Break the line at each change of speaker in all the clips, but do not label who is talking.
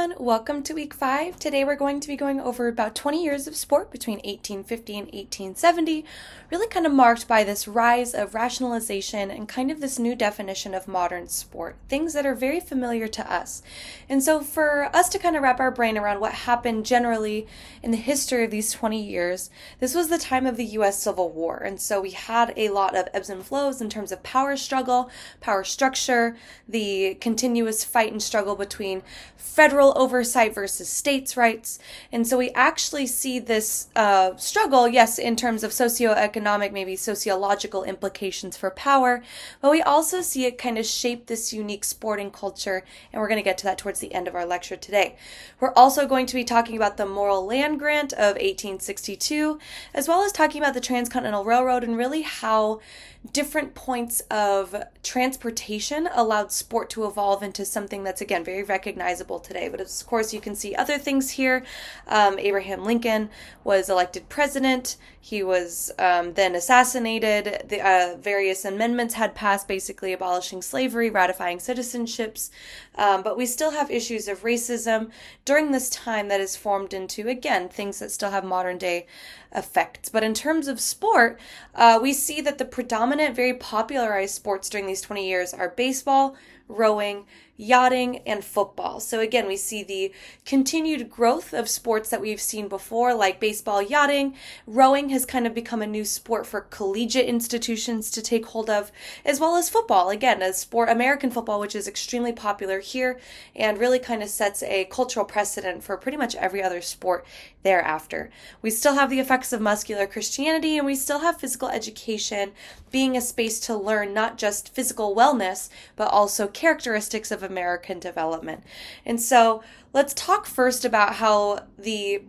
Welcome to week 5. Today we're going to be going over about 20 years of sport between 1850 and 1870, really kind of marked by this rise of rationalization and kind of this new definition of modern sport, things that are very familiar to us. And so for us to kind of wrap our brain around what happened generally in the history of these 20 years, this was the time of the US Civil War. And so we had a lot of ebbs and flows in terms of power struggle, power structure, the continuous fight and struggle between federal oversight versus states' rights. And so we actually see this struggle, yes, in terms of socioeconomic, maybe sociological implications for power, but we also see it kind of shape this unique sporting culture, and we're going to get to that towards the end of our lecture today. We're also going to be talking about the Morrill Land Grant of 1862, as well as talking about the Transcontinental Railroad and really how different points of transportation allowed sport to evolve into something that's, again, very recognizable today. But of course, you can see other things here. Abraham Lincoln was elected president. He was then assassinated. The various amendments had passed, basically abolishing slavery, ratifying citizenships. But we still have issues of racism during this time that is formed into, again, things that still have modern day effects. But in terms of sport, we see that the predominant, very popularized sports during these 20 years are baseball, rowing, yachting, and football. So again, we see the continued growth of sports that we've seen before, like baseball, yachting. Rowing has kind of become a new sport for collegiate institutions to take hold of, as well as football. Again, a sport, American football, which is extremely popular here and really kind of sets a cultural precedent for pretty much every other sport thereafter. We still have the effects of muscular Christianity, and we still have physical education being a space to learn not just physical wellness, but also characteristics of American development. And so let's talk first about how the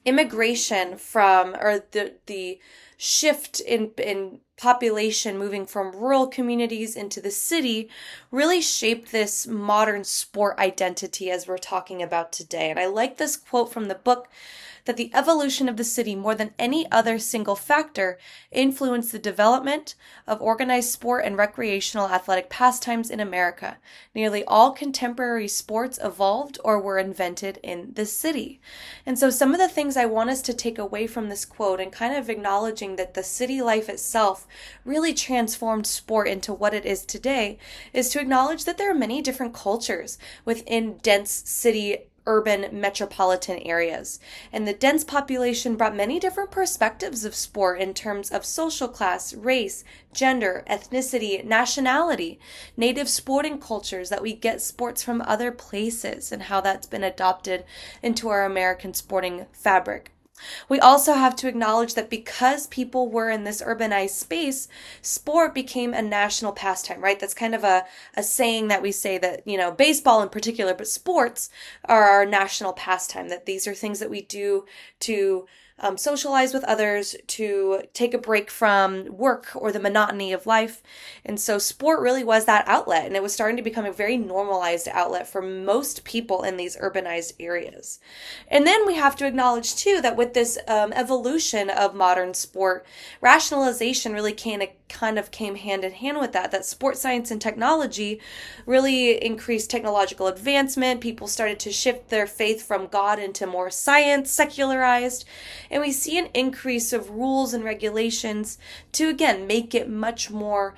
immigration from, or the shift in population moving from rural communities into the city really shaped this modern sport identity as we're talking about today. And I like this quote from the book, that the evolution of the city, more than any other single factor, influenced the development of organized sport and recreational athletic pastimes in America. Nearly all contemporary sports evolved or were invented in the city. And so some of the things I want us to take away from this quote, and kind of acknowledging that the city life itself really transformed sport into what it is today, is to acknowledge that there are many different cultures within dense city urban metropolitan areas. And the dense population brought many different perspectives of sport in terms of social class, race, gender, ethnicity, nationality, native sporting cultures, that we get sports from other places and how that's been adopted into our American sporting fabric. We also have to acknowledge that because people were in this urbanized space, sport became a national pastime, right? That's kind of a saying that we say that, baseball in particular, but sports are our national pastime, that these are things that we do to socialize with others, to take a break from work or the monotony of life. And so sport really was that outlet, and it was starting to become a very normalized outlet for most people in these urbanized areas. And then we have to acknowledge too that with this evolution of modern sport, rationalization really kind of came hand in hand with that sports science and technology really increased technological advancement. People started to shift their faith from God into more science, secularized. And we see an increase of rules and regulations to, again, make it much more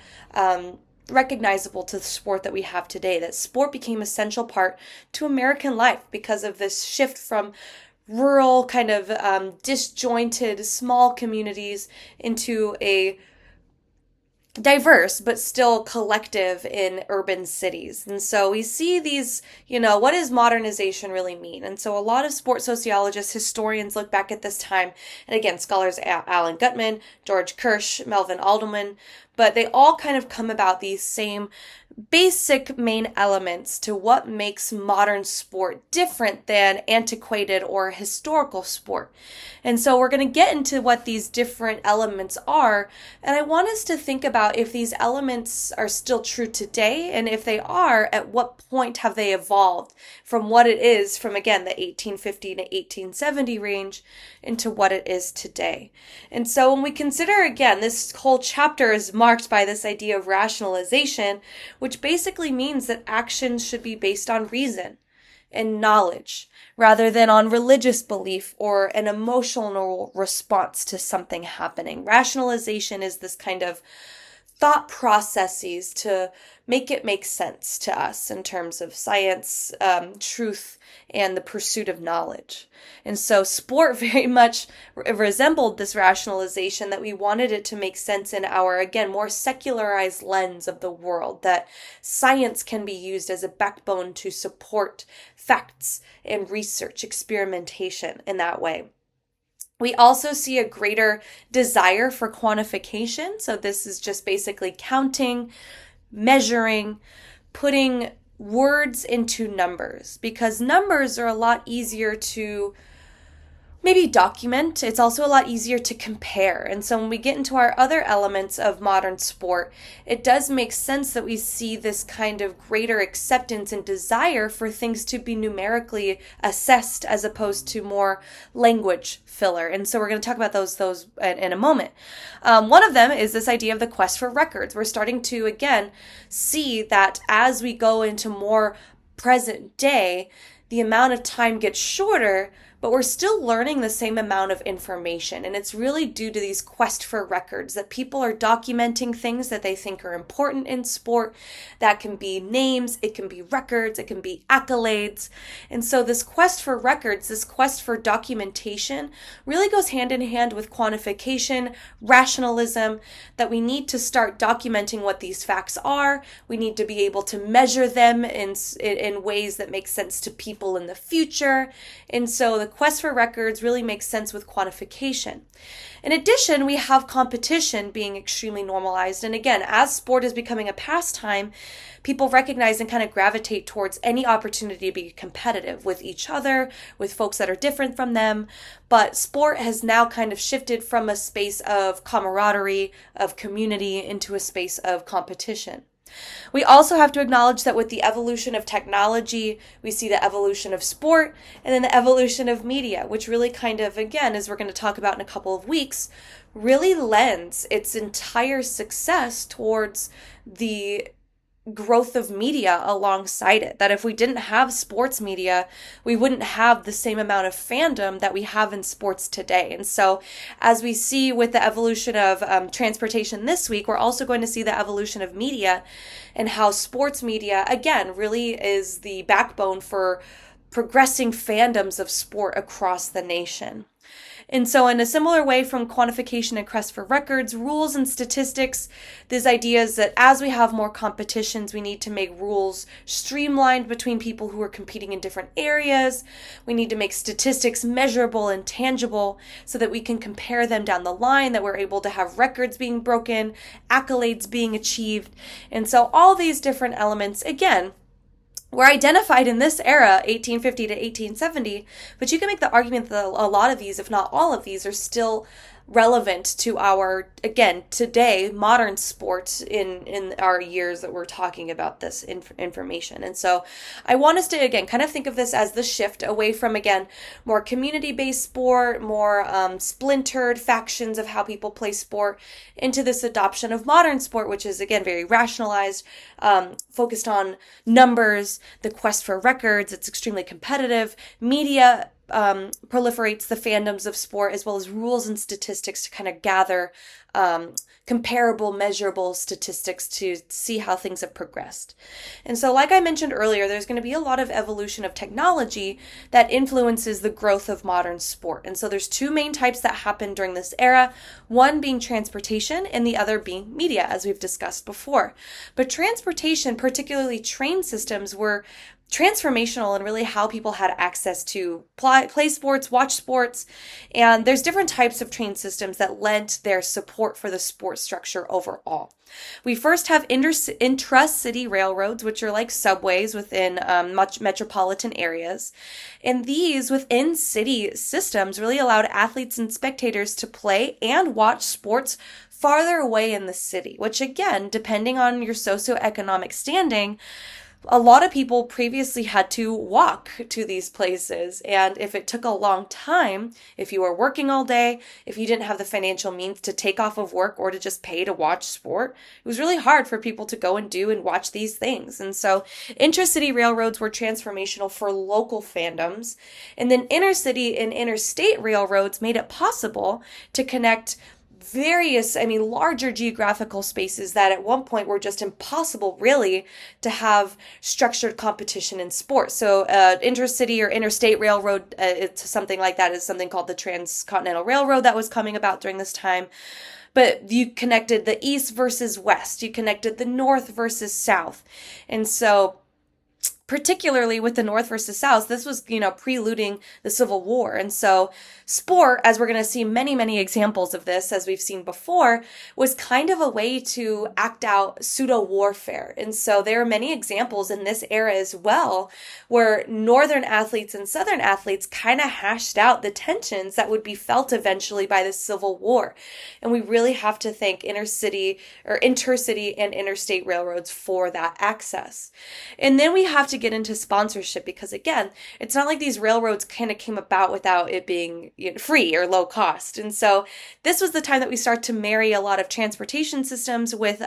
recognizable to the sport that we have today, that sport became an essential part to American life because of this shift from rural, kind of disjointed, small communities into a diverse but still collective in urban cities. And so we see these, what does modernization really mean? And so a lot of sports sociologists, historians look back at this time, and again, scholars Alan Gutman, George Kirsch, Melvin Alderman, but they all kind of come about these same basic main elements to what makes modern sport different than antiquated or historical sport. And so we're going to get into what these different elements are, and I want us to think about if these elements are still true today, and if they are, at what point have they evolved from what it is from, again, the 1850 to 1870 range into what it is today. And so when we consider, again, this whole chapter is marked by this idea of rationalization, which basically means that actions should be based on reason. and knowledge rather than on religious belief or an emotional response to something happening. Rationalization is this kind of thought processes to make it make sense to us in terms of science, truth, and the pursuit of knowledge. And so sport very much resembled this rationalization, that we wanted it to make sense in our, again, more secularized lens of the world, that science can be used as a backbone to support facts and research, experimentation in that way. We also see a greater desire for quantification. So this is just basically counting, measuring, putting words into numbers, because numbers are a lot easier to maybe document. It's also a lot easier to compare. And so when we get into our other elements of modern sport, it does make sense that we see this kind of greater acceptance and desire for things to be numerically assessed as opposed to more language filler. And so we're going to talk about those in a moment. One of them is this idea of the quest for records. We're starting to, again, see that as we go into more present day, the amount of time gets shorter, but we're still learning the same amount of information. And it's really due to these quest for records that people are documenting things that they think are important in sport. That can be names, it can be records, it can be accolades. And so this quest for records, this quest for documentation really goes hand in hand with quantification, rationalism, that we need to start documenting what these facts are. We need to be able to measure them in ways that make sense to people in the future. And so the quest for records really makes sense with quantification. In addition, we have competition being extremely normalized. And again, as sport is becoming a pastime, people recognize and kind of gravitate towards any opportunity to be competitive with each other, with folks that are different from them. But sport has now kind of shifted from a space of camaraderie, of community, into a space of competition. We also have to acknowledge that with the evolution of technology, we see the evolution of sport and then the evolution of media, which really kind of, again, as we're going to talk about in a couple of weeks, really lends its entire success towards the growth of media alongside it. That if we didn't have sports media, we wouldn't have the same amount of fandom that we have in sports today. And so as we see with the evolution of transportation this week, we're also going to see the evolution of media and how sports media, again, really is the backbone for progressing fandoms of sport across the nation. And so in a similar way from quantification and quest for records, rules and statistics, this idea is that as we have more competitions, we need to make rules streamlined between people who are competing in different areas. We need to make statistics measurable and tangible so that we can compare them down the line, that we're able to have records being broken, accolades being achieved. And so all these different elements, again, were identified in this era, 1850 to 1870, but you can make the argument that a lot of these, if not all of these, are still relevant to our, again, today, modern sports in our years that we're talking about this information. And so I want us to, again, kind of think of this as the shift away from, again, more community-based sport, more splintered factions of how people play sport, into this adoption of modern sport, which is, again, very rationalized, focused on numbers, the quest for records. It's extremely competitive. Media proliferates the fandoms of sport, as well as rules and statistics to kind of gather comparable, measurable statistics to see how things have progressed. And so, like I mentioned earlier, there's going to be a lot of evolution of technology that influences the growth of modern sport. And so there's two main types that happen during this era, one being transportation and the other being media, as we've discussed before. But transportation, particularly train systems, were transformational in really how people had access to play sports, watch sports, and there's different types of train systems that lent their support for the sport structure overall. We first have intra-city railroads, which are like subways within metropolitan areas, and these within city systems really allowed athletes and spectators to play and watch sports farther away in the city, which again, depending on your socioeconomic standing, a lot of people previously had to walk to these places. And if it took a long time, if you were working all day, if you didn't have the financial means to take off of work or to just pay to watch sport, it was really hard for people to go and do and watch these things. And so intracity railroads were transformational for local fandoms. And then intercity and interstate railroads made it possible to connect larger geographical spaces that at one point were just impossible really to have structured competition in sports. So intercity or interstate railroad, it's something like that, is something called the Transcontinental Railroad that was coming about during this time. But you connected the east versus west, you connected the north versus south. And so particularly with the North versus South, this was, preluding the Civil War. And so sport, as we're going to see many, many examples of this, as we've seen before, was kind of a way to act out pseudo warfare. And so there are many examples in this era as well, where Northern athletes and Southern athletes kind of hashed out the tensions that would be felt eventually by the Civil War. And we really have to thank intercity and interstate railroads for that access. And then we have to get into sponsorship, because again, it's not like these railroads kind of came about without it being free or low cost. And so this was the time that we start to marry a lot of transportation systems with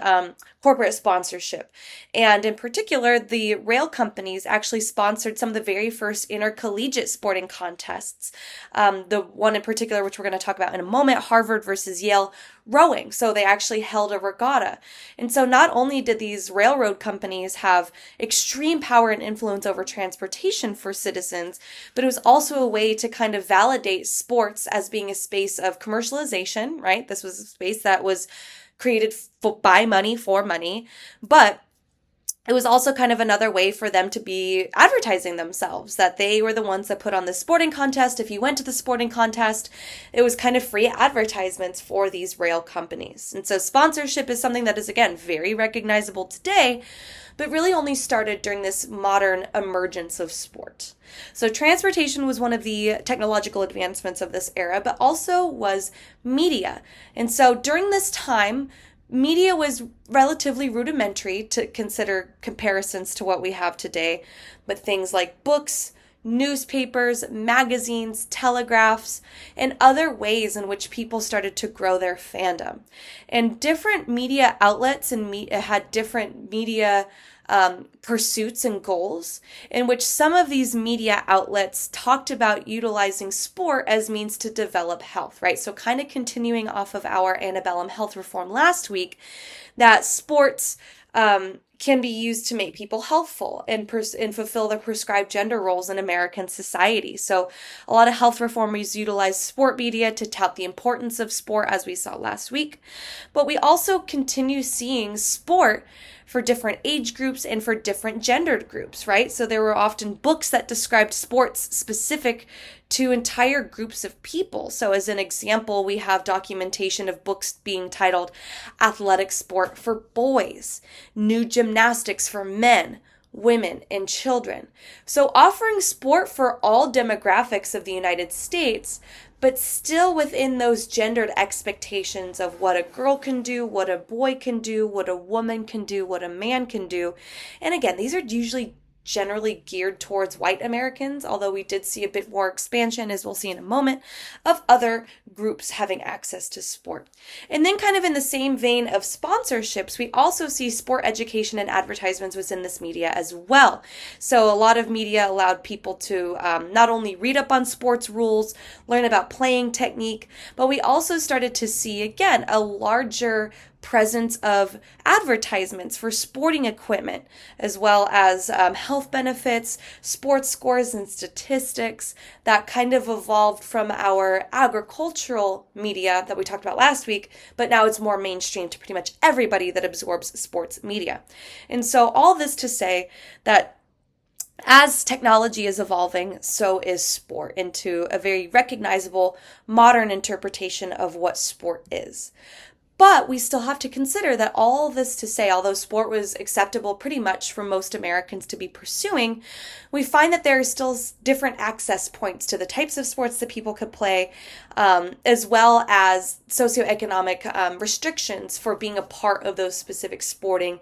corporate sponsorship. And in particular, the rail companies actually sponsored some of the very first intercollegiate sporting contests. The one in particular, which we're going to talk about in a moment, Harvard versus Yale rowing. So they actually held a regatta. And so not only did these railroad companies have extreme power and influence over transportation for citizens, but it was also a way to kind of validate sports as being a space of commercialization, right? This was a space that was created by money for money, but it was also kind of another way for them to be advertising themselves, that they were the ones that put on the sporting contest. If you went to the sporting contest, it was kind of free advertisements for these rail companies. And so sponsorship is something that is, again, very recognizable today, but really only started during this modern emergence of sport. So transportation was one of the technological advancements of this era, but also was media. And so during this time, media was relatively rudimentary to consider comparisons to what we have today, but things like books, newspapers, magazines, telegraphs, and other ways in which people started to grow their fandom. And different media outlets had different media pursuits and goals, in which some of these media outlets talked about utilizing sport as means to develop health, right? So kind of continuing off of our antebellum health reform last week, that sports can be used to make people healthful and fulfill the prescribed gender roles in American society. So a lot of health reformers utilize sport media to tout the importance of sport, as we saw last week. But we also continue seeing sport for different age groups and for different gendered groups, right? So there were often books that described sports specific to entire groups of people. So as an example, we have documentation of books being titled Athletic Sport for Boys, New Gymnastics for Men, Women, and Children. So offering sport for all demographics of the United States, but still within those gendered expectations of what a girl can do, what a boy can do, what a woman can do, what a man can do. And again, these are usually generally geared towards white Americans, although we did see a bit more expansion, as we'll see in a moment, of other groups having access to sport. And then kind of in the same vein of sponsorships, we also see sport education and advertisements within this media as well. So a lot of media allowed people to not only read up on sports rules, learn about playing technique, but we also started to see, again, a larger presence of advertisements for sporting equipment, as well as health benefits, sports scores, and statistics that kind of evolved from our agricultural media that we talked about last week, but now it's more mainstream to pretty much everybody that absorbs sports media. And so all this to say that as technology is evolving, so is sport into a very recognizable modern interpretation of what sport is. But we still have to consider that all this to say, although sport was acceptable pretty much for most Americans to be pursuing, we find that there are still different access points to the types of sports that people could play, as well as socioeconomic restrictions for being a part of those specific sporting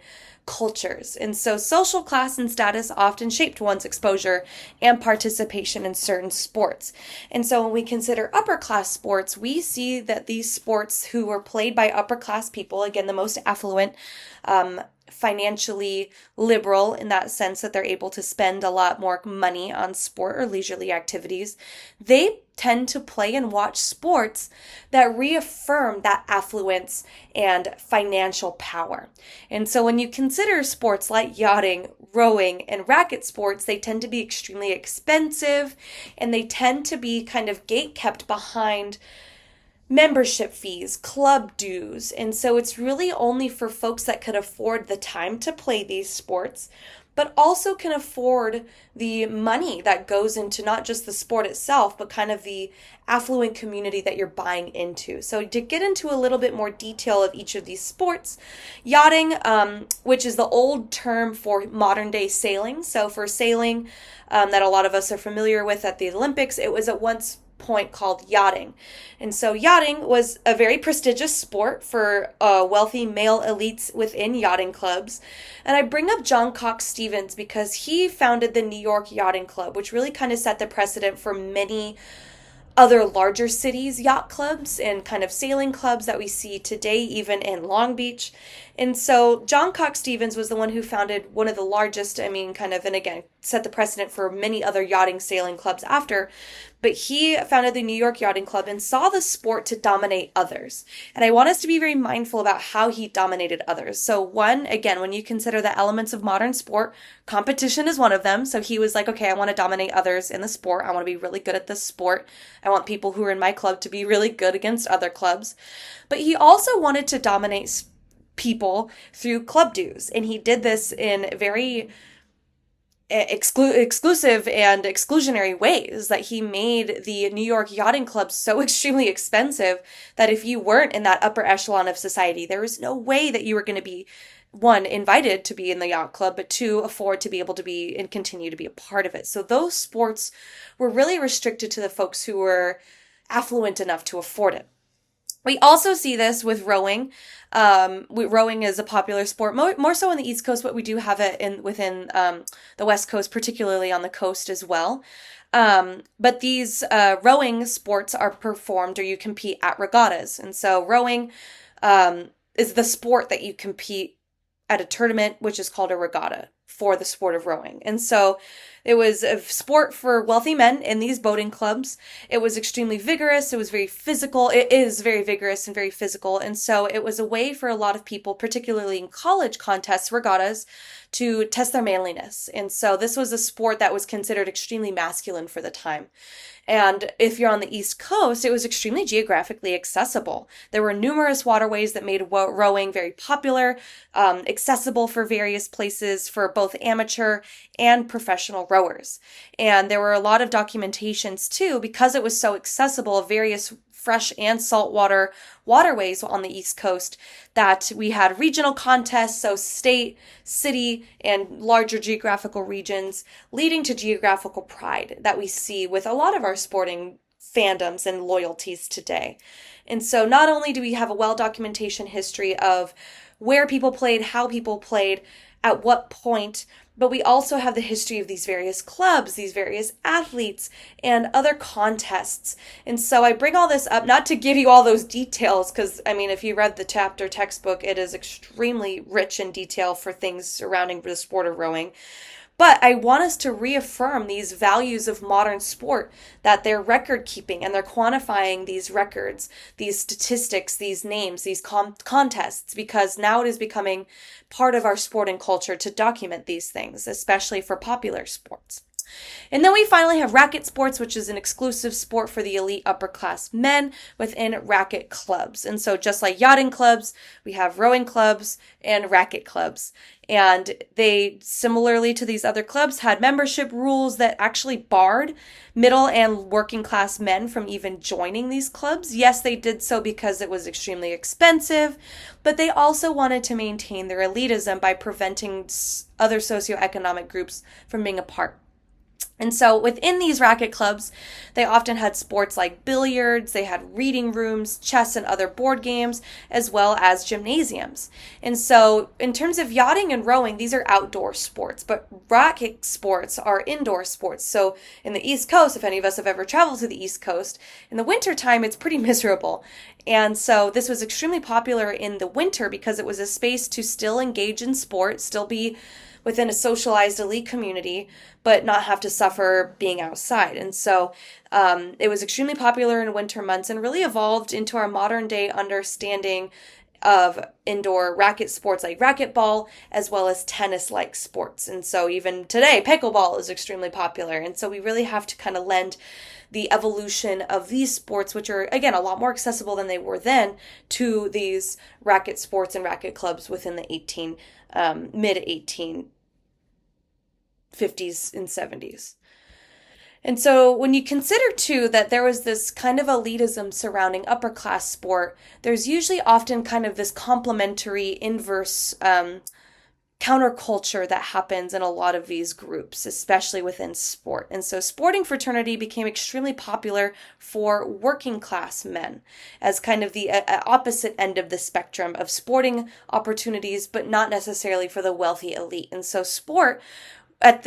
cultures. And so social class and status often shaped one's exposure and participation in certain sports. And so when we consider upper class sports, we see that these sports who were played by upper class people, again, the most affluent, financially liberal in that sense that they're able to spend a lot more money on sport or leisurely activities, they tend to play and watch sports that reaffirm that affluence and financial power. And so when you consider sports like yachting, rowing, and racket sports, they tend to be extremely expensive, and they tend to be kind of gate kept behind membership fees, club dues. And so it's really only for folks that could afford the time to play these sports, but also can afford the money that goes into not just the sport itself, but kind of the affluent community that you're buying into. So to get into a little bit more detail of each of these sports, yachting, which is the old term for modern day sailing. So for sailing, that a lot of us are familiar with at the Olympics, it was at once point called yachting. And so yachting was a very prestigious sport for wealthy male elites within yachting clubs. And I bring up John Cox Stevens because he founded the New York Yachting Club, which really kind of set the precedent for many other larger cities' yacht clubs and kind of sailing clubs that we see today, even in Long Beach. And so John Cox Stevens was the one who founded one of the largest, and again, set the precedent for many other yachting sailing clubs after. But he founded the New York Yachting Club and saw the sport to dominate others. And I want us to be very mindful about how he dominated others. So one, again, when you consider the elements of modern sport, competition is one of them. So he was like, okay, I want to dominate others in the sport. I want to be really good at this sport. I want people who are in my club to be really good against other clubs. But he also wanted to dominate people through club dues. And he did this in very exclusive and exclusionary ways, that he made the New York Yachting Club so extremely expensive that if you weren't in that upper echelon of society, there was no way that you were going to be, one, invited to be in the yacht club, but two, afford to be able to be and continue to be a part of it. So those sports were really restricted to the folks who were affluent enough to afford it. We also see this with rowing. Rowing is a popular sport, more so on the East Coast, but we do have it within the West Coast, particularly on the coast as well. But these rowing sports are performed, or you compete at regattas. And so rowing is the sport that you compete at a tournament, which is called a regatta, for the sport of rowing. And so it was a sport for wealthy men in these boating clubs. It was extremely vigorous. It was very physical. It is very vigorous and very physical. And so it was a way for a lot of people, particularly in college contests, regattas, to test their manliness. And so this was a sport that was considered extremely masculine for the time. And if you're on the East Coast, it was extremely geographically accessible. There were numerous waterways that made rowing very popular, accessible for various places for both amateur and professional rowers. And there were a lot of documentations too, because it was so accessible, of various fresh and saltwater waterways on the East Coast, that we had regional contests, so state, city, and larger geographical regions, leading to geographical pride that we see with a lot of our sporting fandoms and loyalties today. And so not only do we have a well-documentation history of where people played, how people played, at what point, but we also have the history of these various clubs, these various athletes, and other contests. And so I bring all this up not to give you all those details, because, if you read the chapter textbook, it is extremely rich in detail for things surrounding the sport of rowing. But I want us to reaffirm these values of modern sport, that they're record keeping and they're quantifying these records, these statistics, these names, these contests, because now it is becoming part of our sporting culture to document these things, especially for popular sports. And then we finally have racket sports, which is an exclusive sport for the elite upper class men within racket clubs. And so just like yachting clubs, we have rowing clubs and racket clubs. And they, similarly to these other clubs, had membership rules that actually barred middle and working class men from even joining these clubs. Yes, they did so because it was extremely expensive, but they also wanted to maintain their elitism by preventing other socioeconomic groups from being a part. And so within these racket clubs, they often had sports like billiards, they had reading rooms, chess, and other board games, as well as gymnasiums. And so, in terms of yachting and rowing, these are outdoor sports, but racket sports are indoor sports. So, in the East Coast, if any of us have ever traveled to the East Coast, in the wintertime, it's pretty miserable. And so, this was extremely popular in the winter because it was a space to still engage in sport, still be within a socialized elite community, but not have to suffer being outside. And so it was extremely popular in winter months and really evolved into our modern day understanding of indoor racket sports like racquetball, as well as tennis-like sports. And so even today, pickleball is extremely popular. And so we really have to kind of lend the evolution of these sports, which are, again, a lot more accessible than they were then, to these racket sports and racket clubs within the mid 1850s and 70s. And so when you consider, too, that there was this kind of elitism surrounding upper class sport, there's usually often kind of this complementary inverse counterculture that happens in a lot of these groups, especially within sport. And so sporting fraternity became extremely popular for working class men as kind of the opposite end of the spectrum of sporting opportunities, but not necessarily for the wealthy elite. And so sport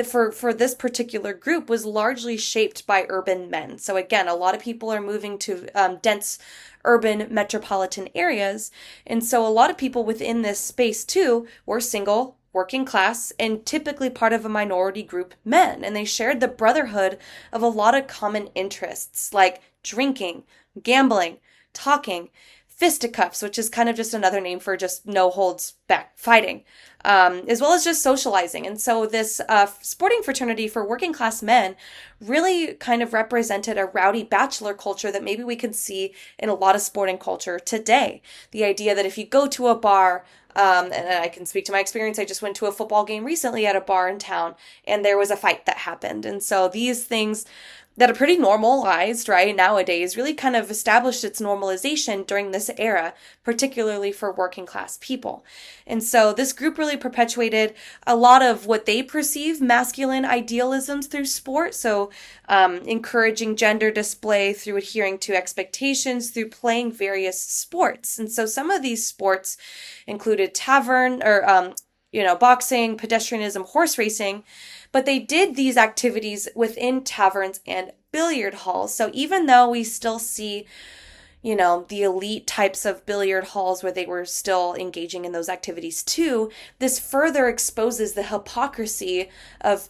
for this particular group was largely shaped by urban men. So again, a lot of people are moving to dense urban metropolitan areas. And so a lot of people within this space too were single, working class, and typically part of a minority group men. And they shared the brotherhood of a lot of common interests like drinking, gambling, talking, fisticuffs, which is kind of just another name for just no holds back fighting, as well as just socializing. And so this sporting fraternity for working class men really kind of represented a rowdy bachelor culture that maybe we could see in a lot of sporting culture today. The idea that if you go to a bar, and I can speak to my experience, I just went to a football game recently at a bar in town, and there was a fight that happened. And so these things that are pretty normalized, right, nowadays, really kind of established its normalization during this era, particularly for working class people. And so this group really perpetuated a lot of what they perceive masculine idealisms through sport. So encouraging gender display through adhering to expectations, through playing various sports. And so some of these sports included boxing, pedestrianism, horse racing, but they did these activities within taverns and billiard halls. So even though we still see, the elite types of billiard halls where they were still engaging in those activities too, this further exposes the hypocrisy of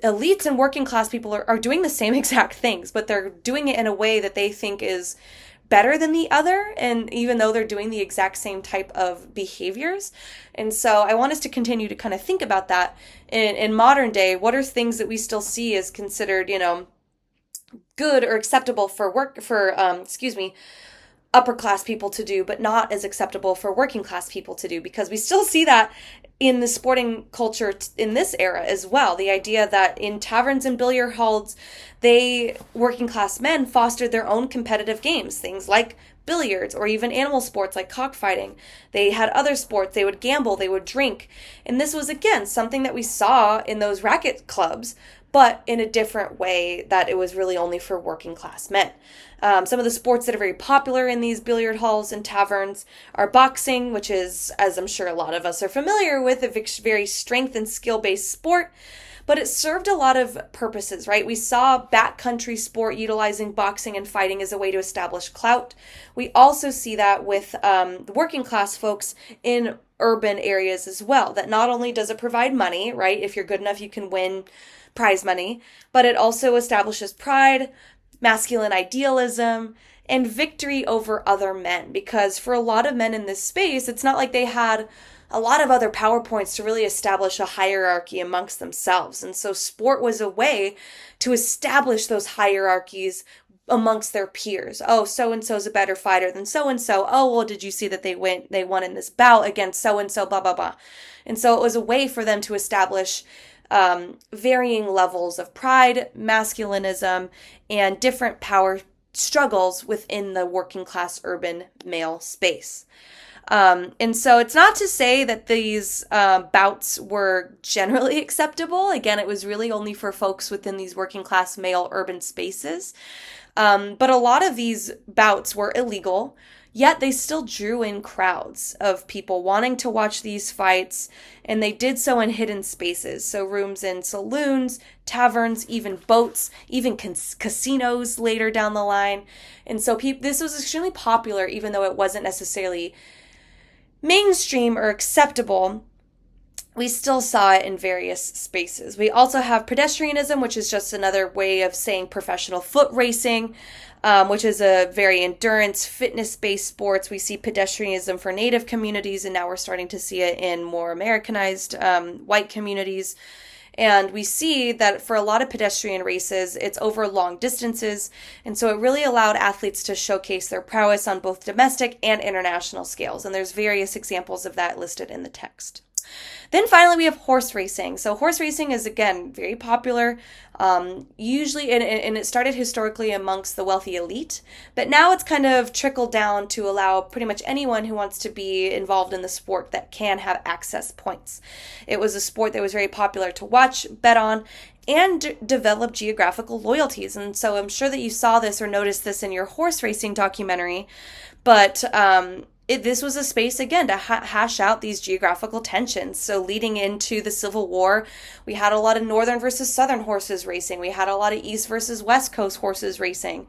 elites and working class people are doing the same exact things, but they're doing it in a way that they think is better than the other, and even though they're doing the exact same type of behaviors. And so I want us to continue to kind of think about that in modern day. What are things that we still see as considered, good or acceptable for upper class people to do, but not as acceptable for working class people to do, because we still see that in the sporting culture in this era as well. The idea that in taverns and billiard halls, working class men fostered their own competitive games, things like billiards or even animal sports like cockfighting. They had other sports, they would gamble, they would drink. And this was, again, something that we saw in those racket clubs, but in a different way, that it was really only for working class men. Some of the sports that are very popular in these billiard halls and taverns are boxing, which is, as I'm sure a lot of us are familiar with, a very strength and skill-based sport, but it served a lot of purposes, right? We saw backcountry sport utilizing boxing and fighting as a way to establish clout. We also see that with the working class folks in urban areas as well, that not only does it provide money, right? If you're good enough, you can win prize money, but it also establishes pride, masculine idealism, and victory over other men. Because for a lot of men in this space, it's not like they had a lot of other PowerPoints to really establish a hierarchy amongst themselves. And so sport was a way to establish those hierarchies amongst their peers. Oh, so-and-so's a better fighter than so-and-so. Oh, well, did you see that they won in this bout against so-and-so, blah, blah, blah. And so it was a way for them to establish varying levels of pride, masculinism, and different power struggles within the working class urban male space. And so it's not to say that these bouts were generally acceptable. Again, it was really only for folks within these working class male urban spaces. But a lot of these bouts were illegal, yet they still drew in crowds of people wanting to watch these fights, and they did so in hidden spaces. So rooms in saloons, taverns, even boats, even casinos later down the line. And so this was extremely popular, even though it wasn't necessarily mainstream or acceptable. We still saw it in various spaces. We also have pedestrianism, which is just another way of saying professional foot racing, which is a very endurance, fitness-based sports. We see pedestrianism for Native communities, and now we're starting to see it in more Americanized white communities. And we see that for a lot of pedestrian races, it's over long distances. And so it really allowed athletes to showcase their prowess on both domestic and international scales. And there's various examples of that listed in the text. Then finally, we have horse racing. So horse racing is, again, very popular, usually, and it started historically amongst the wealthy elite, but now it's kind of trickled down to allow pretty much anyone who wants to be involved in the sport that can have access points. It was a sport that was very popular to watch, bet on, and develop geographical loyalties. And so I'm sure that you saw this or noticed this in your horse racing documentary, but this was a space, again, to hash out these geographical tensions. So leading into the Civil War, we had a lot of northern versus southern horses racing. We had a lot of east versus west coast horses racing.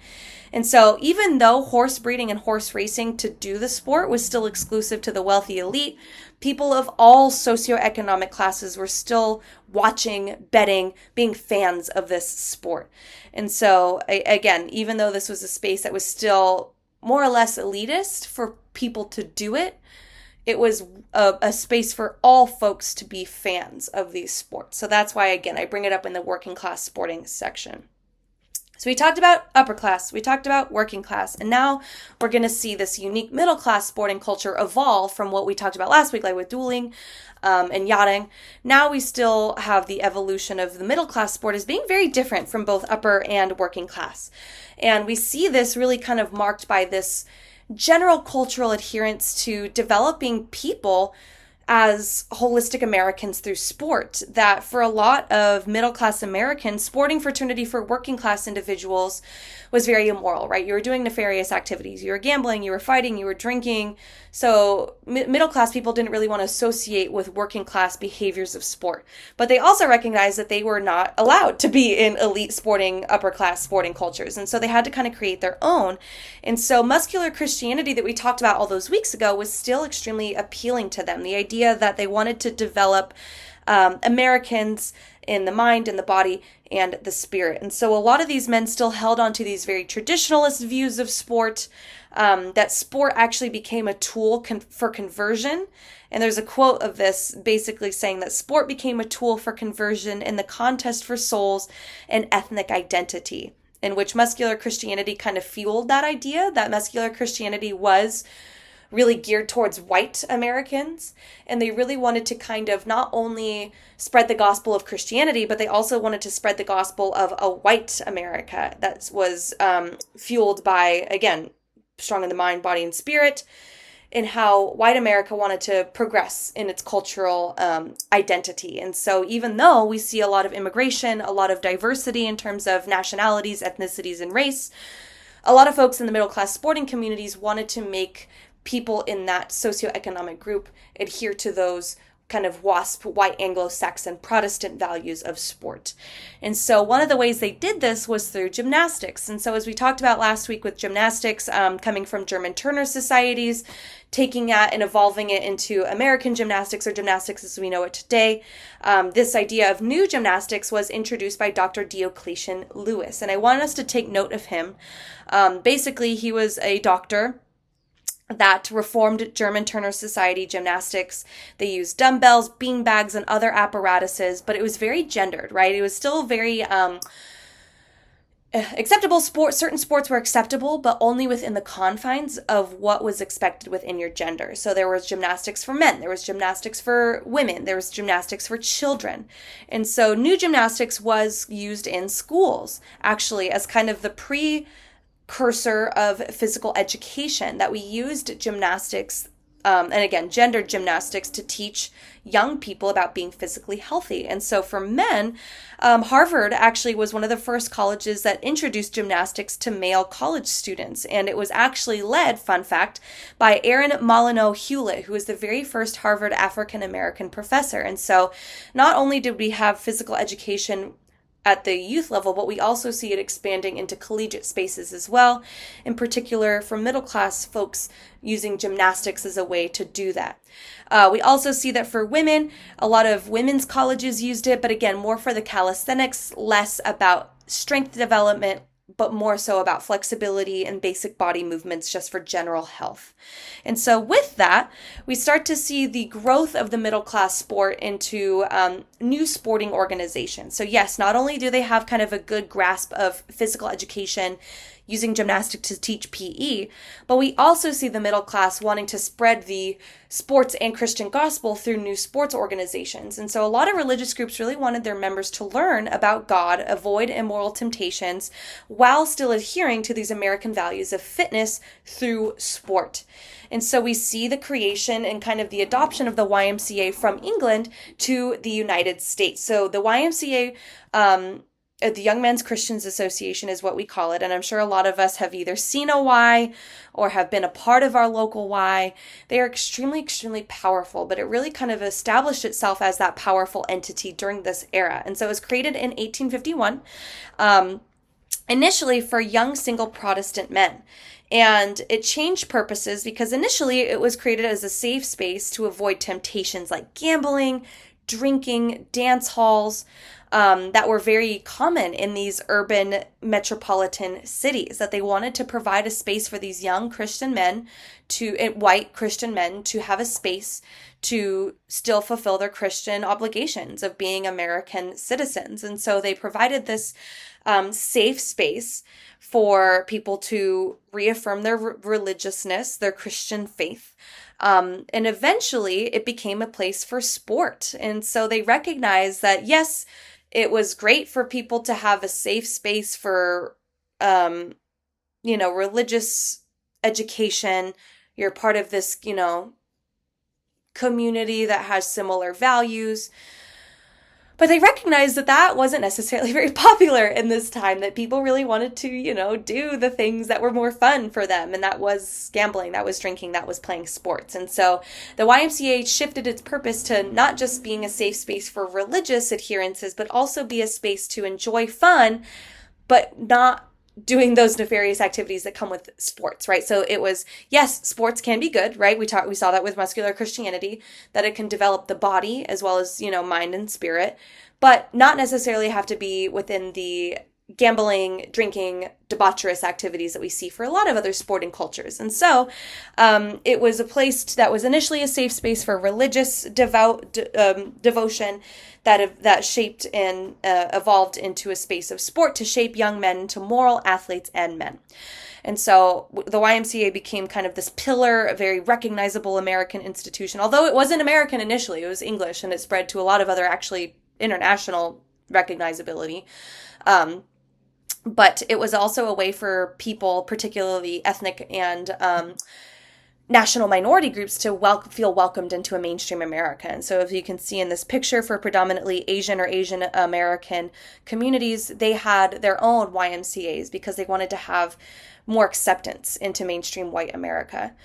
And so even though horse breeding and horse racing to do the sport was still exclusive to the wealthy elite, people of all socioeconomic classes were still watching, betting, being fans of this sport. And so, again, even though this was a space that was still more or less elitist for people to do it, it was a space for all folks to be fans of these sports. So that's why, again, I bring it up in the working class sporting section. So we talked about upper class, we talked about working class, and now we're going to see this unique middle class sporting culture evolve from what we talked about last week, like with dueling and yachting. Now we still have the evolution of the middle class sport as being very different from both upper and working class. And we see this really kind of marked by this general cultural adherence to developing people as holistic Americans through sport, that for a lot of middle-class Americans, sporting fraternity for working-class individuals was very immoral, right? You were doing nefarious activities. You were gambling, you were fighting, you were drinking. So middle-class people didn't really want to associate with working-class behaviors of sport. But they also recognized that they were not allowed to be in elite sporting, upper-class sporting cultures. And so they had to kind of create their own. And so muscular Christianity that we talked about all those weeks ago was still extremely appealing to them. The idea that they wanted to develop Americans in the mind and the body and the spirit. And so a lot of these men still held on to these very traditionalist views of sport, that sport actually became a tool for conversion. And there's a quote of this basically saying that sport became a tool for conversion in the contest for souls and ethnic identity, in which muscular Christianity kind of fueled that idea that muscular Christianity was really geared towards white Americans, and they really wanted to kind of not only spread the gospel of Christianity, but they also wanted to spread the gospel of a white America that was fueled by, again, strong in the mind, body, and spirit, and how white America wanted to progress in its cultural identity. And so even though we see a lot of immigration, a lot of diversity in terms of nationalities, ethnicities, and race, a lot of folks in the middle class sporting communities wanted to make people in that socioeconomic group adhere to those kind of WASP, white Anglo-Saxon Protestant values of sport. And so one of the ways they did this was through gymnastics. And so as we talked about last week with gymnastics coming from German Turner societies, taking that and evolving it into American gymnastics, or gymnastics as we know it today, this idea of new gymnastics was introduced by Dr. Diocletian Lewis. And I want us to take note of him. Basically, he was a doctor that reformed German Turner Society gymnastics. They used dumbbells, beanbags, and other apparatuses, but it was very gendered, right? It was still very acceptable. Certain sports were acceptable, but only within the confines of what was expected within your gender. So there was gymnastics for men, there was gymnastics for women, there was gymnastics for children. And so new gymnastics was used in schools, actually, as kind of the precursor of physical education, that we used gymnastics and again, gendered gymnastics to teach young people about being physically healthy. And so for men, Harvard actually was one of the first colleges that introduced gymnastics to male college students. And it was actually led, fun fact, by Aaron Molyneux Hewlett, who was the very first Harvard African American professor. And so not only did we have physical education at the youth level, but we also see it expanding into collegiate spaces as well, in particular for middle class folks using gymnastics as a way to do that. We also see that for women, a lot of women's colleges used it, but again, more for the calisthenics, less about strength development, but more so about flexibility and basic body movements just for general health. And so with that, we start to see the growth of the middle class sport into new sporting organizations. So yes, not only do they have kind of a good grasp of physical education using gymnastics to teach PE, but we also see the middle class wanting to spread the sports and Christian gospel through new sports organizations. And so a lot of religious groups really wanted their members to learn about God, avoid immoral temptations, while still adhering to these American values of fitness through sport. And so we see the creation and kind of the adoption of the YMCA from England to the United States. So the YMCA, the Young Men's Christians Association is what we call it. And I'm sure a lot of us have either seen a Y or have been a part of our local Y. They are extremely, extremely powerful, but it really kind of established itself as that powerful entity during this era. And so it was created in 1851, initially for young single Protestant men. And it changed purposes because initially it was created as a safe space to avoid temptations like gambling, drinking, dance halls, that were very common in these urban metropolitan cities, that they wanted to provide a space for these young Christian men, white Christian men, to have a space to still fulfill their Christian obligations of being American citizens. And so they provided this safe space for people to reaffirm their religiousness, their Christian faith. And eventually it became a place for sport. And so they recognized that, yes, it was great for people to have a safe space for, religious education. You're part of this, community that has similar values. But they recognized that that wasn't necessarily very popular in this time, that people really wanted to, do the things that were more fun for them. And that was gambling, that was drinking, that was playing sports. And so the YMCA shifted its purpose to not just being a safe space for religious adherences, but also be a space to enjoy fun, but not doing those nefarious activities that come with sports, right? So it was, yes, sports can be good, right? We saw that with muscular Christianity, that it can develop the body as well as, mind and spirit, but not necessarily have to be within the gambling, drinking, debaucherous activities that we see for a lot of other sporting cultures. And so it was a place that was initially a safe space for religious devotion that shaped and evolved into a space of sport to shape young men into moral athletes and men. And so the YMCA became kind of this pillar, a very recognizable American institution. Although it wasn't American initially, it was English, and it spread to a lot of other actually international recognizability. But it was also a way for people, particularly ethnic and national minority groups, to feel welcomed into a mainstream America. And so if you can see in this picture, for predominantly Asian or Asian American communities, they had their own YMCAs because they wanted to have more acceptance into mainstream white America.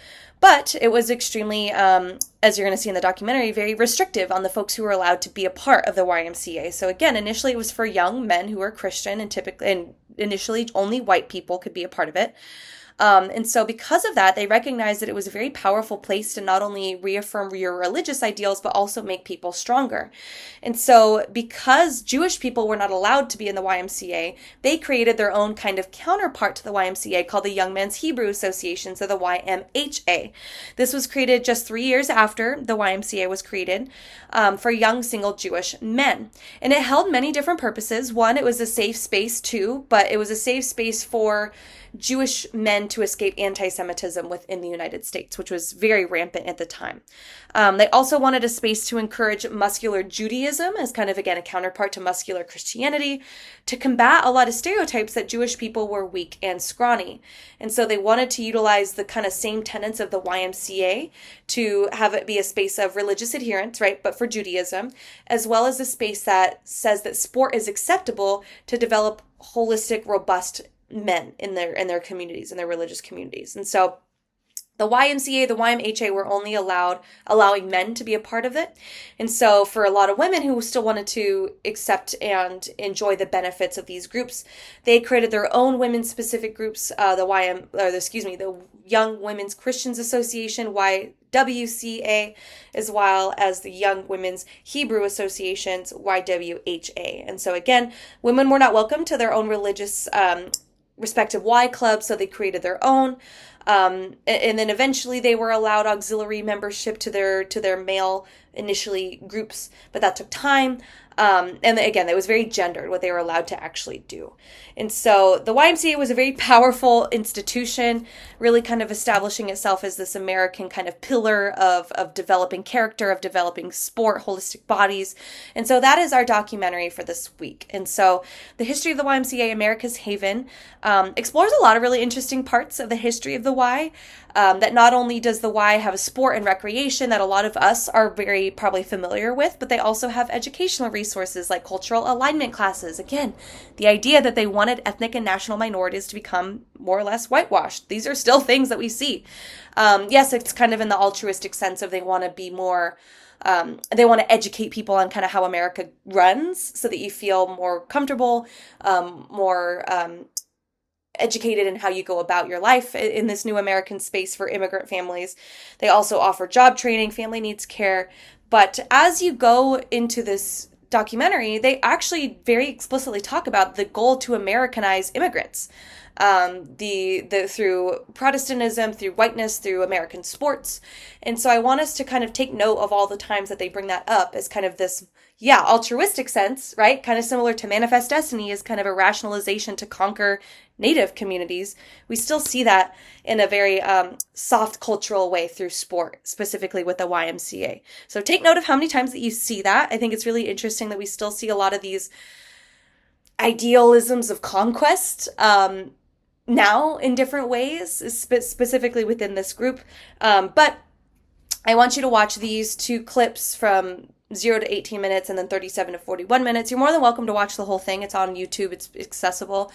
But it was extremely, as you're going to see in the documentary, very restrictive on the folks who were allowed to be a part of the YMCA. So again, initially it was for young men who were Christian, and initially only white people could be a part of it. And so because of that, they recognized that it was a very powerful place to not only reaffirm your religious ideals, but also make people stronger. And so because Jewish people were not allowed to be in the YMCA, they created their own kind of counterpart to the YMCA called the Young Men's Hebrew Association, so the YMHA. This was created just 3 years after the YMCA was created for young single Jewish men. And it held many different purposes. One, it was a safe space too, but that it was a safe space for Jewish men to escape anti-Semitism within the United States, which was very rampant at the time. They also wanted a space to encourage muscular Judaism as kind of, again, a counterpart to muscular Christianity, to combat a lot of stereotypes that Jewish people were weak and scrawny. And so they wanted to utilize the kind of same tenets of the YMCA to have it be a space of religious adherence, right, but for Judaism, as well as a space that says that sport is acceptable to develop holistic, robust men in their communities, in their religious communities. And so the YMCA, the YMHA were only allowing men to be a part of it. And so for a lot of women who still wanted to accept and enjoy the benefits of these groups, they created their own women's specific groups, the Young Women's Christians Association, YWCA, as well as the Young Women's Hebrew Associations, YWHA. And so again, women were not welcome to their own religious respective Y clubs, so they created their own. And then eventually they were allowed auxiliary membership to their male initially groups, but that took time. And again, it was very gendered what they were allowed to actually do. And so the YMCA was a very powerful institution, really kind of establishing itself as this American kind of pillar of developing character, of developing sport, holistic bodies. And so that is our documentary for this week. And so the history of the YMCA, America's Haven, explores a lot of really interesting parts of the history of the Y. That not only does the Y have a sport and recreation that a lot of us are very probably familiar with, but they also have educational resources like cultural alignment classes. Again, the idea that they wanted ethnic and national minorities to become more or less whitewashed. These are still things that we see. Yes, it's kind of in the altruistic sense of they want to be more, they want to educate people on kind of how America runs so that you feel more comfortable, more educated in how you go about your life in this new American space for immigrant families. They also offer job training, family needs care. But as you go into this documentary, they actually very explicitly talk about the goal to Americanize immigrants. Through Protestantism, through whiteness, through American sports. And so I want us to kind of take note of all the times that they bring that up as kind of this, altruistic sense, right? Kind of similar to Manifest Destiny as kind of a rationalization to conquer Native communities. We still see that in a very soft cultural way through sport, specifically with the YMCA. So take note of how many times that you see that. I think it's really interesting that we still see a lot of these idealisms of conquest now in different ways, specifically within this group. But I want you to watch these two clips from 0 to 18 minutes and then 37 to 41 minutes. You're more than welcome to watch the whole thing. It's on YouTube. It's accessible.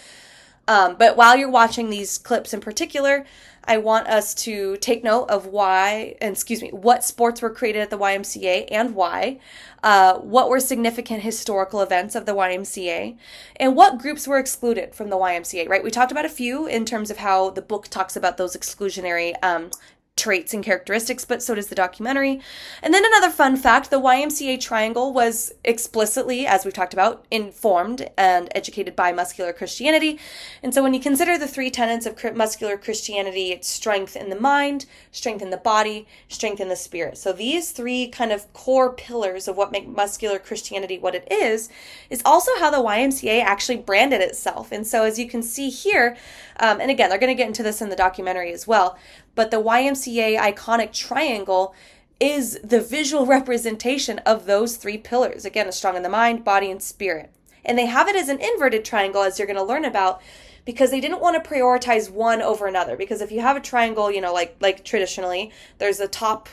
But while you're watching these clips in particular, I want us to take note of what sports were created at the YMCA and why, what were significant historical events of the YMCA, and what groups were excluded from the YMCA, right? We talked about a few in terms of how the book talks about those exclusionary traits and characteristics, but so does the documentary. And then another fun fact, the YMCA triangle was explicitly, as we've talked about, informed and educated by muscular Christianity. And so when you consider the three tenets of muscular Christianity, it's strength in the mind, strength in the body, strength in the spirit. So these three kind of core pillars of what make muscular Christianity what it is also how the YMCA actually branded itself. And so as you can see here, and again, they're going to get into this in the documentary as well, but the YMCA iconic triangle is the visual representation of those three pillars. Again, a strong in the mind, body, and spirit. And they have it as an inverted triangle, as you're going to learn about, because they didn't want to prioritize one over another. Because if you have a triangle, like traditionally, there's a top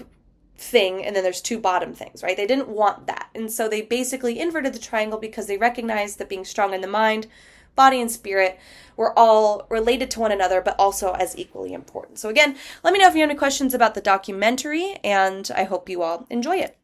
thing and then there's two bottom things, right? They didn't want that. And so they basically inverted the triangle because they recognized that being strong in the mind, body, and spirit were all related to one another, but also as equally important. So again, let me know if you have any questions about the documentary, and I hope you all enjoy it.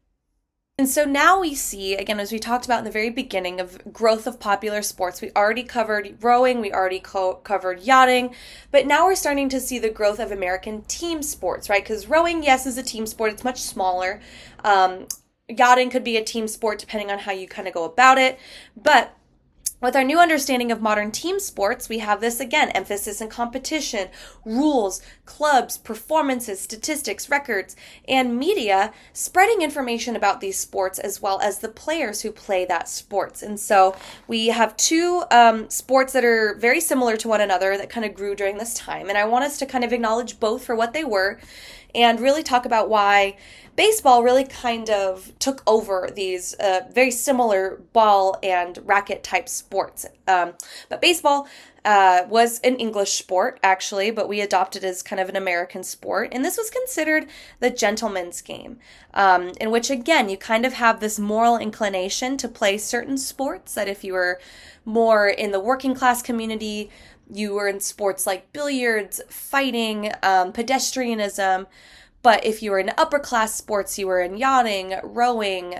And so now we see, again, as we talked about in the very beginning, of growth of popular sports. We already covered rowing, we already covered yachting, but now we're starting to see the growth of American team sports, right? Because rowing, yes, is a team sport. It's much smaller. Yachting could be a team sport depending on how you kind of go about it. But With our new understanding of modern team sports, we have this again emphasis in competition, rules, clubs, performances, statistics, records, and media spreading information about these sports as well as the players who play that sports. And so we have two sports that are very similar to one another that kind of grew during this time. And I want us to kind of acknowledge both for what they were and really talk about why baseball really kind of took over these very similar ball and racket type sports. But baseball was an English sport, actually, but we adopted as kind of an American sport. And this was considered the gentleman's game, in which, again, you kind of have this moral inclination to play certain sports that if you were more in the working class community, you were in sports like billiards, fighting, pedestrianism. But if you were in upper class sports, you were in yachting, rowing,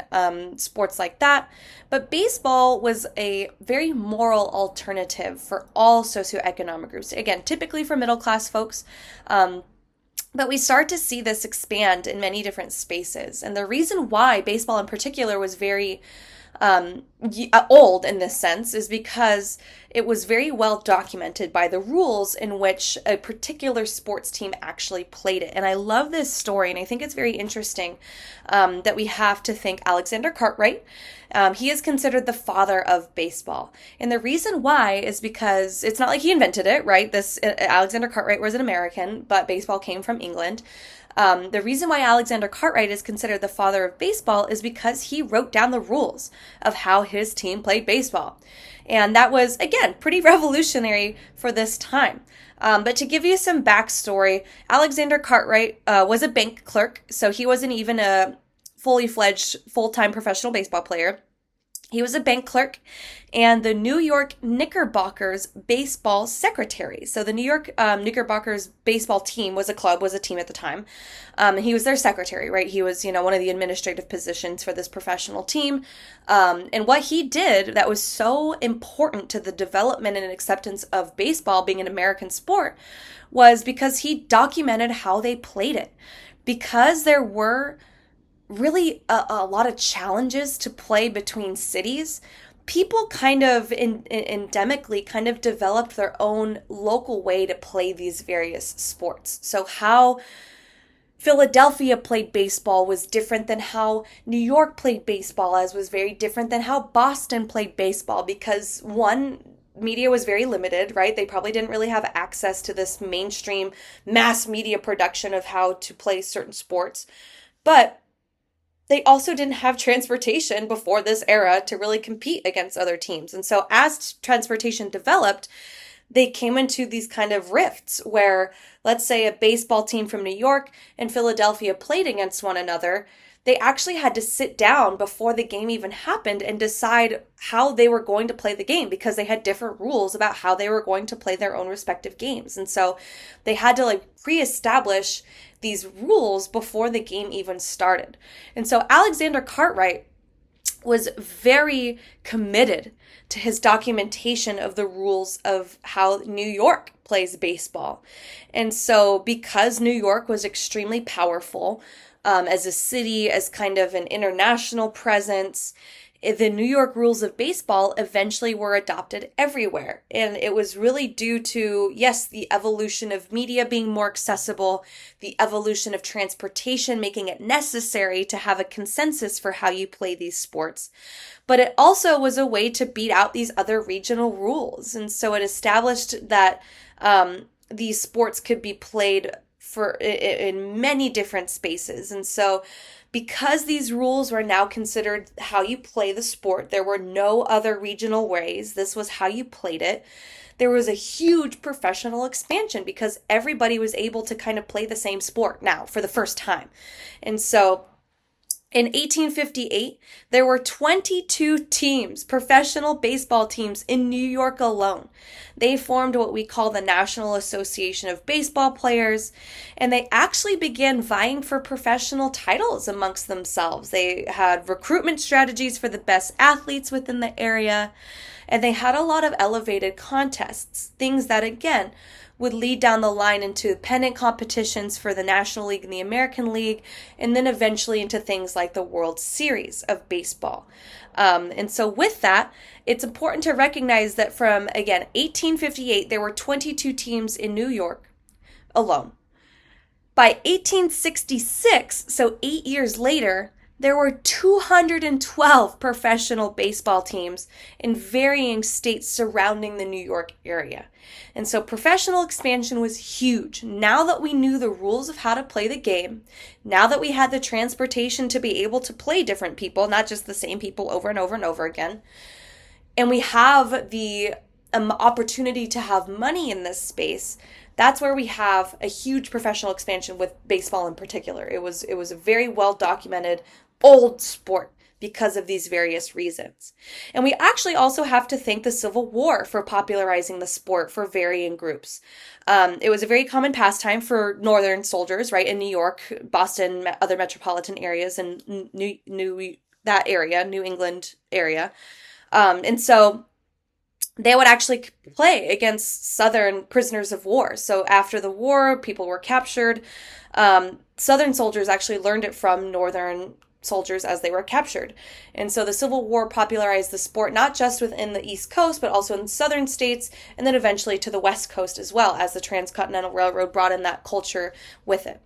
sports like that. But baseball was a very moral alternative for all socioeconomic groups. Again, typically for middle class folks. But we start to see this expand in many different spaces. And the reason why baseball in particular was very old in this sense is because it was very well documented by the rules in which a particular sports team actually played it. And I love this story, and I think it's very interesting that we have to thank Alexander Cartwright. He is considered the father of baseball. And the reason why is because it's not like he invented it, right? This Alexander Cartwright was an American, but baseball came from England. The reason why Alexander Cartwright is considered the father of baseball is because he wrote down the rules of how his team played baseball. And that was, again, pretty revolutionary for this time. But to give you some backstory, Alexander Cartwright was a bank clerk, so he wasn't even a fully fledged full-time professional baseball player. He was a bank clerk and the New York Knickerbockers baseball secretary. So the New York Knickerbockers baseball team was a team at the time. He was their secretary, right? He was, one of the administrative positions for this professional team. And what he did that was so important to the development and acceptance of baseball being an American sport was because he documented how they played it. Because there were really a lot of challenges to play between cities, people kind of endemically kind of developed their own local way to play these various sports. So how Philadelphia played baseball was different than how New York played baseball, as was very different than how Boston played baseball, because one, media was very limited, right? They probably didn't really have access to this mainstream mass media production of how to play certain sports. But they also didn't have transportation before this era to really compete against other teams. And so as transportation developed, they came into these kind of rifts where, let's say, a baseball team from New York and Philadelphia played against one another. They actually had to sit down before the game even happened and decide how they were going to play the game, because they had different rules about how they were going to play their own respective games. And so they had to pre-establish these rules before the game even started. And so Alexander Cartwright was very committed to his documentation of the rules of how New York plays baseball. And so because New York was extremely powerful as a city, as kind of an international presence, the New York rules of baseball eventually were adopted everywhere. And it was really due to, yes, the evolution of media being more accessible, the evolution of transportation making it necessary to have a consensus for how you play these sports. But it also was a way to beat out these other regional rules. And so it established that these sports could be played in many different spaces. And so because these rules were now considered how you play the sport, there were no other regional ways. This was how you played it. There was a huge professional expansion because everybody was able to kind of play the same sport now for the first time. And so in 1858, there were 22 teams, professional baseball teams in New York alone. They formed what we call the National Association of Baseball Players, and they actually began vying for professional titles amongst themselves. They had recruitment strategies for the best athletes within the area, and they had a lot of elevated contests, things that, again, would lead down the line into pennant competitions for the National League and the American League, and then eventually into things like the World Series of baseball. And so with that, it's important to recognize that from, again, 1858, there were 22 teams in New York alone. By 1866, so 8 years later, there were 212 professional baseball teams in varying states surrounding the New York area. And so professional expansion was huge. Now that we knew the rules of how to play the game, now that we had the transportation to be able to play different people, not just the same people over and over and over again, and we have the opportunity to have money in this space, that's where we have a huge professional expansion with baseball in particular. It was a very well documented old sport because of these various reasons. And we actually also have to thank the Civil War for popularizing the sport for varying groups. It was a very common pastime for Northern soldiers, right, in New York, Boston, other metropolitan areas, and New England area. And so they would actually play against Southern prisoners of war. So after the war, people were captured. Southern soldiers actually learned it from Northern soldiers as they were captured. And so the Civil War popularized the sport not just within the East Coast, but also in southern states, and then eventually to the West Coast as well, as the Transcontinental Railroad brought in that culture with it.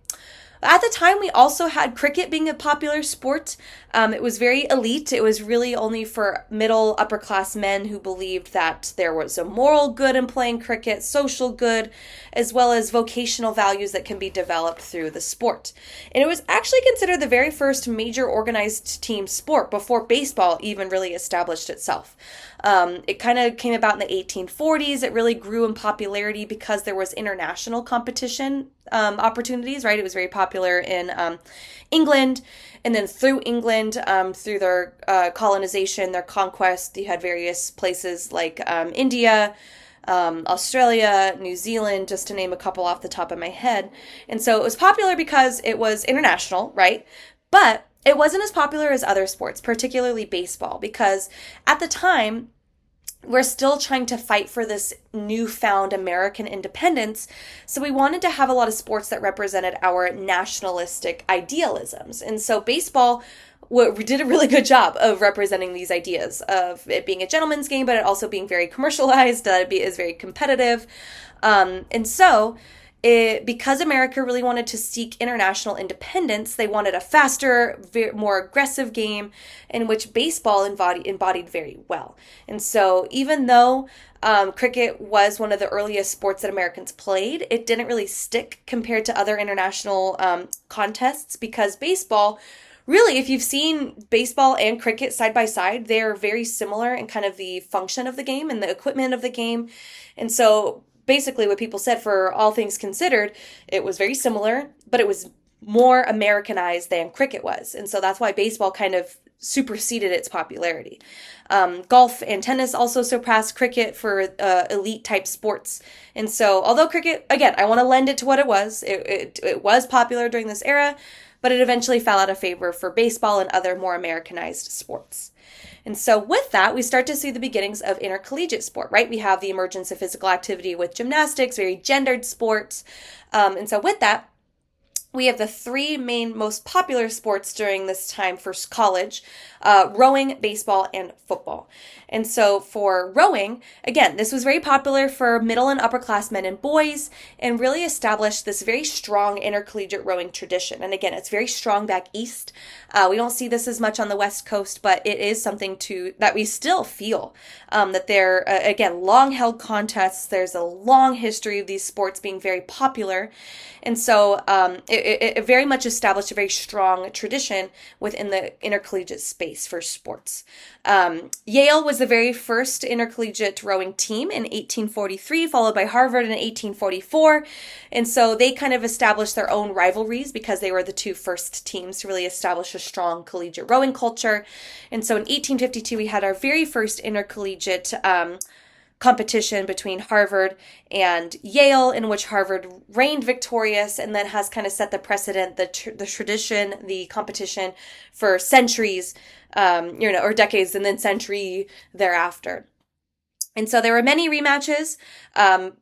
At the time, we also had cricket being a popular sport. It was very elite. It was really only for middle, upper class men who believed that there was a moral good in playing cricket, social good, as well as vocational values that can be developed through the sport. And it was actually considered the very first major organized team sport before baseball even really established itself. It kind of came about in the 1840s. It really grew in popularity because there was international competition opportunities, right? It was very popular in England, and then through England, through their colonization, their conquest, you had various places like India, Australia, New Zealand, just to name a couple off the top of my head. And so it was popular because it was international, right? But it wasn't as popular as other sports, particularly baseball, because at the time, we're still trying to fight for this newfound American independence. So we wanted to have a lot of sports that represented our nationalistic idealisms. And so baseball did a really good job of representing these ideas of it being a gentleman's game, but it also being very commercialized, that it is very competitive. And so because America really wanted to seek international independence, they wanted a faster, more aggressive game in which baseball embodied very well. And so even though cricket was one of the earliest sports that Americans played, it didn't really stick compared to other international contests, because baseball, really, if you've seen baseball and cricket side by side, they're very similar in kind of the function of the game and the equipment of the game. And so basically what people said, for all things considered, it was very similar, but it was more Americanized than cricket was. And so that's why baseball kind of superseded its popularity. Golf and tennis also surpassed cricket for elite type sports. And so although cricket, again, I want to lend it to what it was. It was popular during this era, but it eventually fell out of favor for baseball and other more Americanized sports. And so with that, we start to see the beginnings of intercollegiate sport, right? We have the emergence of physical activity with gymnastics, very gendered sports. And so with that, we have the three main most popular sports during this time for college: rowing, baseball, and football. And so for rowing, again, this was very popular for middle and upper class men and boys, and really established this very strong intercollegiate rowing tradition. And again, it's very strong back east. We don't see this as much on the West Coast, but it is something that we still feel, that there, again, long held contests. There's a long history of these sports being very popular. And so it very much established a very strong tradition within the intercollegiate space for sports. Yale was the very first intercollegiate rowing team in 1843, followed by Harvard in 1844. And so they kind of established their own rivalries because they were the two first teams to really establish a strong collegiate rowing culture. And so in 1852, we had our very first intercollegiate competition between Harvard and Yale, in which Harvard reigned victorious and then has kind of set the precedent, the tradition, the competition for centuries, or decades and then century thereafter. And so there were many rematches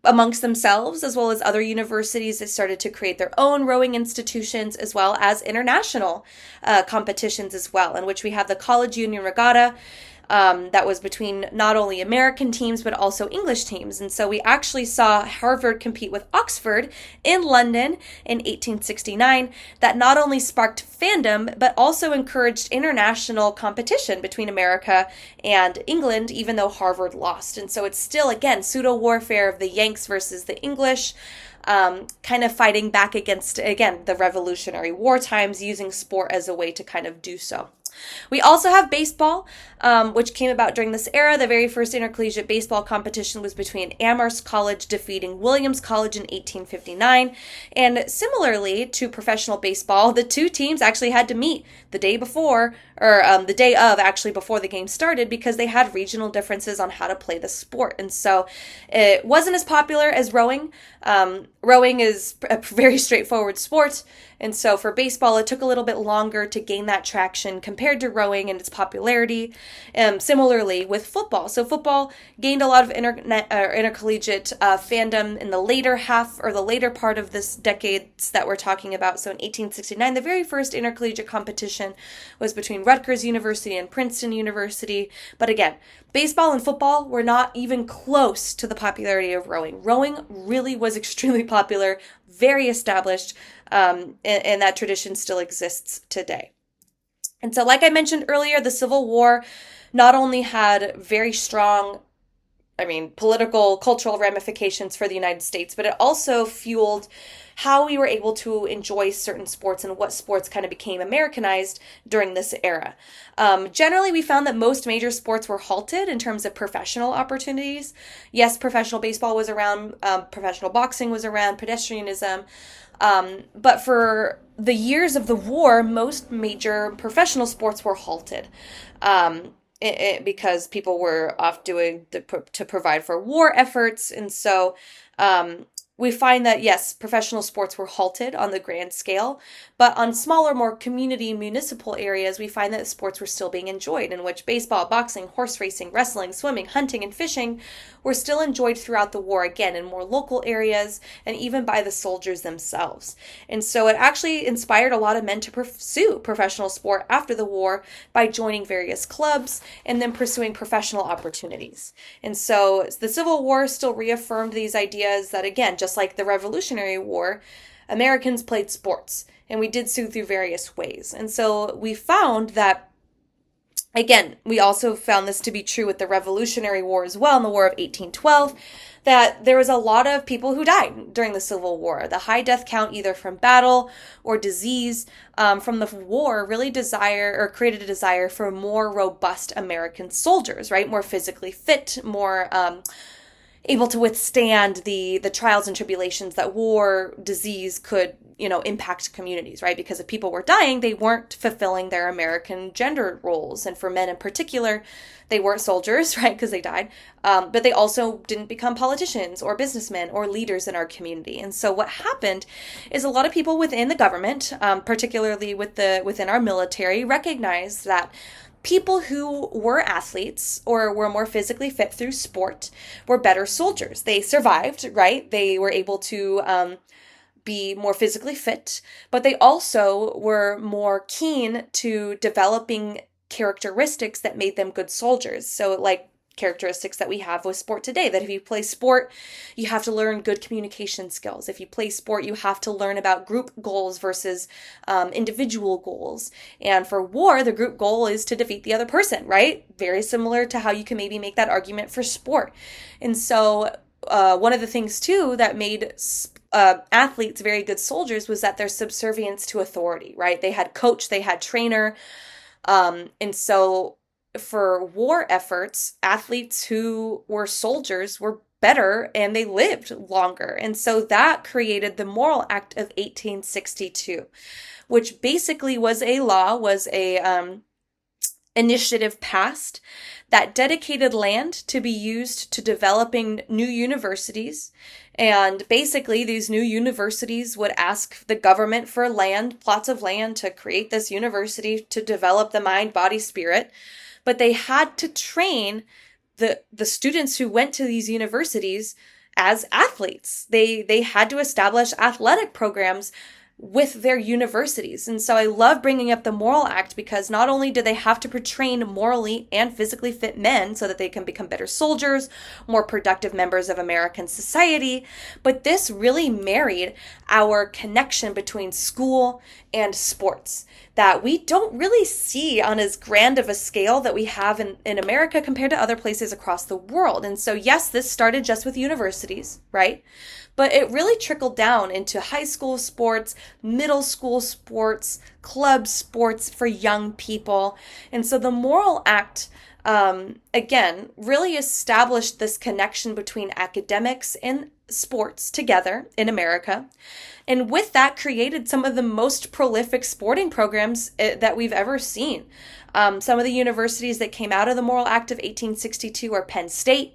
amongst themselves, as well as other universities that started to create their own rowing institutions, as well as international competitions as well, in which we have the College Union Regatta. That was between not only American teams, but also English teams. And so we actually saw Harvard compete with Oxford in London in 1869. That not only sparked fandom, but also encouraged international competition between America and England, even though Harvard lost. And so it's still, again, pseudo warfare of the Yanks versus the English. Kind of fighting back against, again, the Revolutionary War times, using sport as a way to kind of do so. We also have baseball, which came about during this era. The very first intercollegiate baseball competition was between Amherst College defeating Williams College in 1859. And similarly to professional baseball, the two teams actually had to meet the day before, or the day of, actually, before the game started, because they had regional differences on how to play the sport. And so it wasn't as popular as rowing. Rowing is a very straightforward sport. And so for baseball, it took a little bit longer to gain that traction compared to rowing and its popularity. Similarly with football. So football gained a lot of intercollegiate fandom in the later half, or the later part of this decades that we're talking about. So in 1869, the very first intercollegiate competition was between Rutgers University and Princeton University. But again, baseball and football were not even close to the popularity of rowing. Rowing really was extremely popular, very established, and that tradition still exists today. And so, like I mentioned earlier, the Civil War not only had very strong, political, cultural ramifications for the United States, but it also fueled how we were able to enjoy certain sports and what sports kind of became Americanized during this era. Generally, we found that most major sports were halted in terms of professional opportunities. Yes, professional baseball was around, professional boxing was around, pedestrianism, but for the years of the war, most major professional sports were halted. Because people were off doing to provide for war efforts. And so we find that, yes, professional sports were halted on the grand scale, but on smaller, more community municipal areas, we find that sports were still being enjoyed, in which baseball, boxing, horse racing, wrestling, swimming, hunting, and fishing were still enjoyed throughout the war, again, in more local areas and even by the soldiers themselves. And so it actually inspired a lot of men to pursue professional sport after the war by joining various clubs and then pursuing professional opportunities. And so the Civil War still reaffirmed these ideas that, again, just like the Revolutionary War, Americans played sports, and we did so through various ways. And so we found that, again, we also found this to be true with the Revolutionary War as well, in the War of 1812, that there was a lot of people who died during the Civil War. The high death count, either from battle or disease from the war, really created a desire for more robust American soldiers, right? More physically fit, more able to withstand the trials and tribulations that war, disease could, impact communities, right? Because if people were dying, they weren't fulfilling their American gender roles. And for men in particular, they weren't soldiers, right? Because they died. But they also didn't become politicians or businessmen or leaders in our community. And so what happened is a lot of people within the government, particularly within our military, recognized that people who were athletes or were more physically fit through sport were better soldiers. They survived, right? They were able to be more physically fit, but they also were more keen to developing characteristics that made them good soldiers. So like characteristics that we have with sport today, that if you play sport, you have to learn good communication skills. If you play sport, you have to learn about group goals versus individual goals. And for war, the group goal is to defeat the other person, right? Very similar to how you can maybe make that argument for sport. And so one of the things too that made athletes very good soldiers was that their subservience to authority, right? They had coach, they had trainer. And so for war efforts, athletes who were soldiers were better and they lived longer. And so that created the Morrill Act of 1862, which basically was a initiative passed that dedicated land to be used to developing new universities. And basically, these new universities would ask the government for plots of land to create this university to develop the mind, body, spirit. But they had to train the students who went to these universities as athletes. They had to establish athletic programs with their universities. And so I love bringing up the Morrill Act because not only do they have to train morally and physically fit men so that they can become better soldiers, more productive members of American society, but this really married our connection between school and sports that we don't really see on as grand of a scale that we have in America compared to other places across the world. And so, yes, this started just with universities, right? But it really trickled down into high school sports, middle school sports, club sports for young people. And so the Morrill Act, again, really established this connection between academics and sports together in America. And with that, created some of the most prolific sporting programs that we've ever seen. Some of the universities that came out of the Morrill Act of 1862 are Penn State,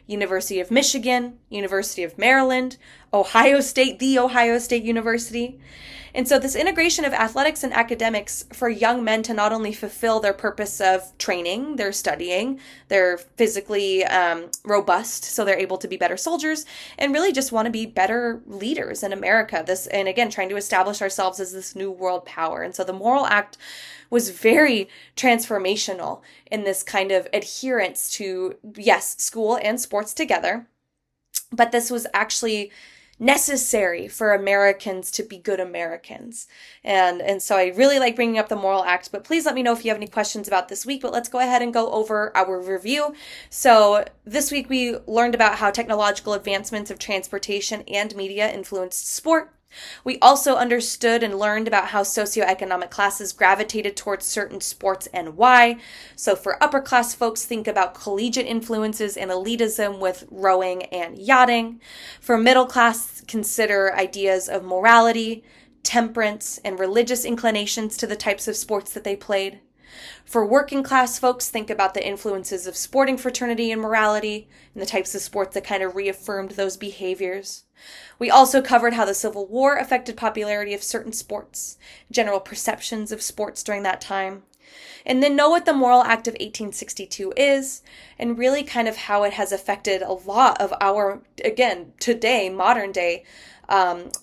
University of Michigan, University of Maryland, Ohio State, the Ohio State University. And so this integration of athletics and academics for young men to not only fulfill their purpose of training, they're studying, they're physically robust, so they're able to be better soldiers, and really just want to be better leaders in America. This, and again, trying to establish ourselves as this new world power. And so the Morrill Act was very transformational in this kind of adherence to, yes, school and sports together, but this was actually necessary for Americans to be good Americans. And so I really like bringing up the Morrill Act, but please let me know if you have any questions about this week. But let's go ahead and go over our review. So this week we learned about how technological advancements of transportation and media influenced sport. We also understood and learned about how socioeconomic classes gravitated towards certain sports and why. So for upper class folks, think about collegiate influences and elitism with rowing and yachting. For middle class, consider ideas of morality, temperance, and religious inclinations to the types of sports that they played. For working class folks, think about the influences of sporting fraternity and morality and the types of sports that kind of reaffirmed those behaviors. We also covered how the Civil War affected popularity of certain sports, general perceptions of sports during that time, and then know what the Morrill Act of 1862 is, and really kind of how it has affected a lot of our, again, today, modern day,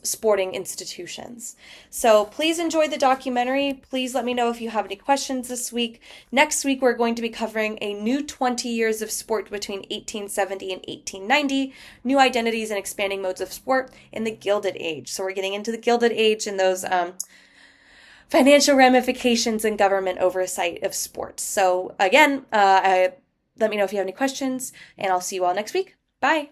sporting institutions. So please enjoy the documentary. Please let me know if you have any questions this week. Next week, we're going to be covering a new 20 years of sport between 1870 and 1890, new identities and expanding modes of sport in the Gilded Age. So we're getting into the Gilded Age and those financial ramifications and government oversight of sports. So again, let me know if you have any questions, and I'll see you all next week. Bye.